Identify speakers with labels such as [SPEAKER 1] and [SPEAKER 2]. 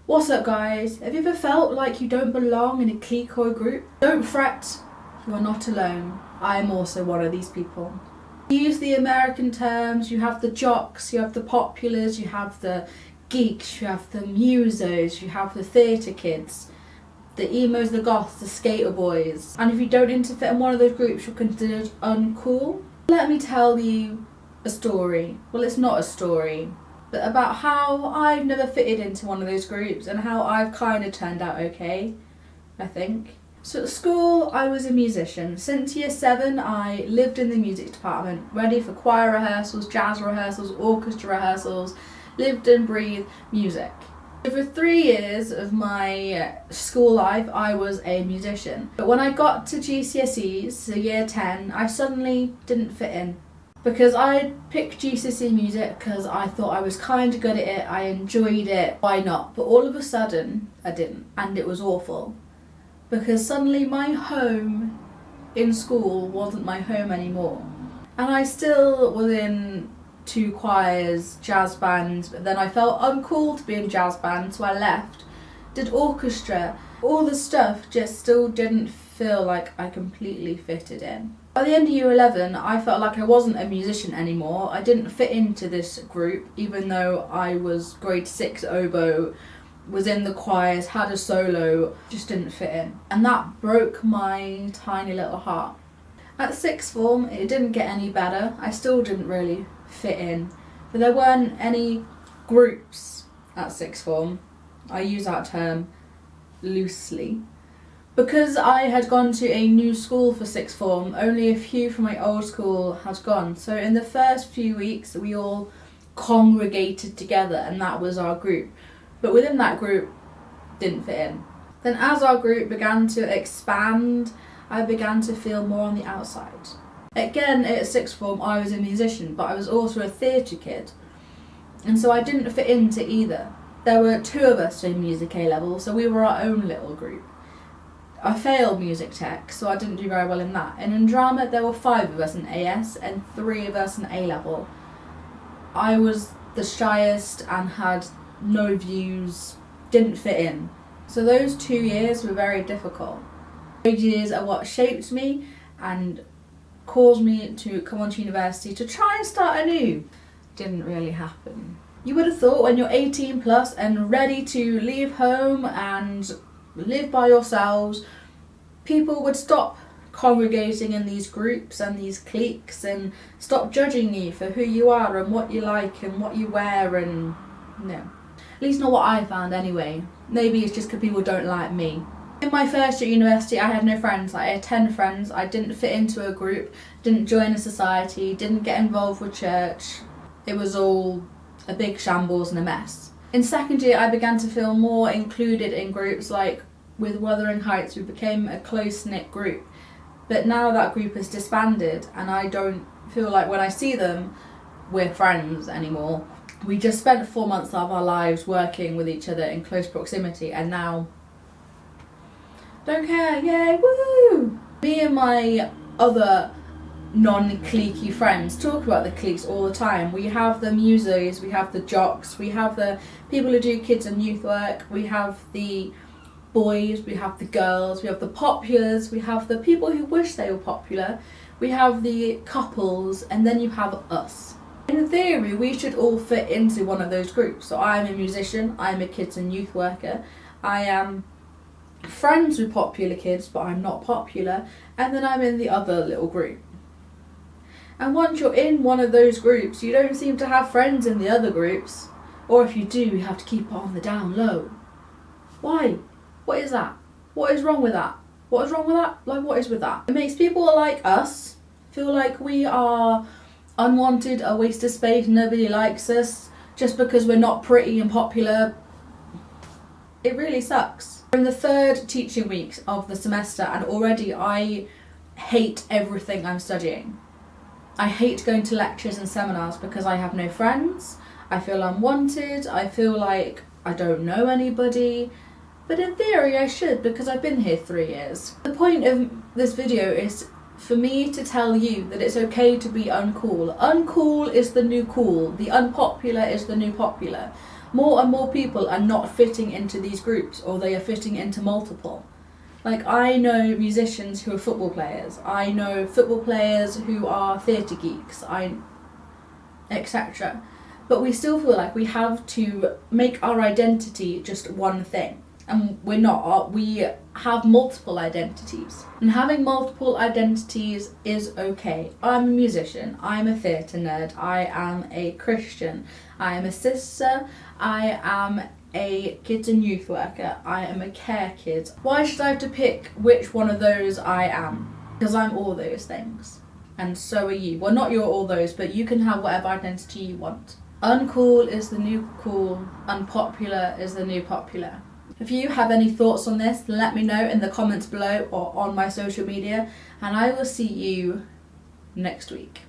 [SPEAKER 1] What's up guys? Have you ever felt like you don't belong in a clique or a group? Don't fret, you are not alone. I am also one of these people. You use the American terms, you have the jocks, you have the populars, you have the geeks, you have the musos, you have the theatre kids, the emos, the goths, the skater boys. And if you don't interfere in one of those groups, you're considered uncool. Let me tell you a story. Well, it's not a story, but about how I've never fitted into one of those groups and how I've kind of turned out okay, I think. So at school, I was a musician. Since year 7, I lived in the music department, ready for choir rehearsals, jazz rehearsals, orchestra rehearsals, lived and breathed music. For 3 years of my school life, I was a musician. But when I got to GCSEs, so year 10, I suddenly didn't fit in. Because I picked GCSE music because I thought I was kind of good at it, I enjoyed it, why not? But all of a sudden, I didn't, and it was awful. Because suddenly my home in school wasn't my home anymore. And I still was in 2 choirs, jazz bands, but then I felt uncool to be in jazz band, so I left, did orchestra. All the stuff just still didn't feel like I completely fitted in. By the end of year 11, I felt like I wasn't a musician anymore. I didn't fit into this group, even though I was grade 6 oboe, was in the choirs, had a solo, just didn't fit in. And that broke my tiny little heart. At 6th form, it didn't get any better. I still didn't really fit in. But there weren't any groups at 6th form. I use that term loosely. Because I had gone to a new school for 6th form, only a few from my old school had gone. So in the first few weeks, we all congregated together and that was our group. But within that group, didn't fit in. Then as our group began to expand, I began to feel more on the outside. Again, at 6th form, I was a musician, but I was also a theatre kid. And so I didn't fit into either. There were 2 of us in music A level, so we were our own little group. I failed music tech, so I didn't do very well in that. And in drama, there were 5 of us in AS and 3 of us in A level. I was the shyest and had no views, didn't fit in. So those 2 years were very difficult. Those years are what shaped me and caused me to come on to university to try and start anew. Didn't really happen. You would have thought when you're 18 plus and ready to leave home and live by yourselves, people would stop congregating in these groups and these cliques and stop judging you for who you are and what you like and what you wear, and no. At least not what I found anyway. Maybe it's just because people don't like me. In my first year at university, I had no friends. I had 10 friends. I didn't fit into a group, didn't join a society, didn't get involved with church. It was all a big shambles and a mess. In second year, I began to feel more included in groups, like with Wuthering Heights, we became a close-knit group. But now that group has disbanded and I don't feel like when I see them, we're friends anymore. We just spent 4 months of our lives working with each other in close proximity and now don't care, yay, woo! Me and my other non-cliquey friends talk about the cliques all the time. We have the musos, we have the jocks, we have the people who do kids and youth work, we have the boys, we have the girls, we have the populars, we have the people who wish they were popular, we have the couples, and then you have us. In theory, we should all fit into one of those groups. So I'm a musician, I'm a kids and youth worker, I am friends with popular kids, but I'm not popular, and then I'm in the other little group. And once you're in one of those groups, you don't seem to have friends in the other groups. Or if you do, you have to keep it on the down low. Why? What is that? What is wrong with that? What is wrong with that? Like, what is with that? It makes people like us feel like we are unwanted, a waste of space, nobody likes us, just because we're not pretty and popular. It really sucks. We're in the 3rd teaching week of the semester and already I hate everything I'm studying. I hate going to lectures and seminars because I have no friends, I feel unwanted, I feel like I don't know anybody, but in theory I should because I've been here 3 years. The point of this video is for me to tell you that it's okay to be uncool. Uncool is the new cool, the unpopular is the new popular. more and more people are not fitting into these groups, or they are fitting into multiple. Like, I know musicians who are football players, I know football players who are theatre geeks, etc. But we still feel like we have to make our identity just one thing. And we're not. We have multiple identities. And having multiple identities is okay. I'm a musician, I'm a theatre nerd, I am a Christian, I am a sister, I am a kids and youth worker, I am a care kid. Why should I have to pick which one of those I am? Because I'm all those things. And so are you. Well, not you're all those, but you can have whatever identity you want. Uncool is the new cool, unpopular is the new popular. If you have any thoughts on this, let me know in the comments below or on my social media, and I will see you next week.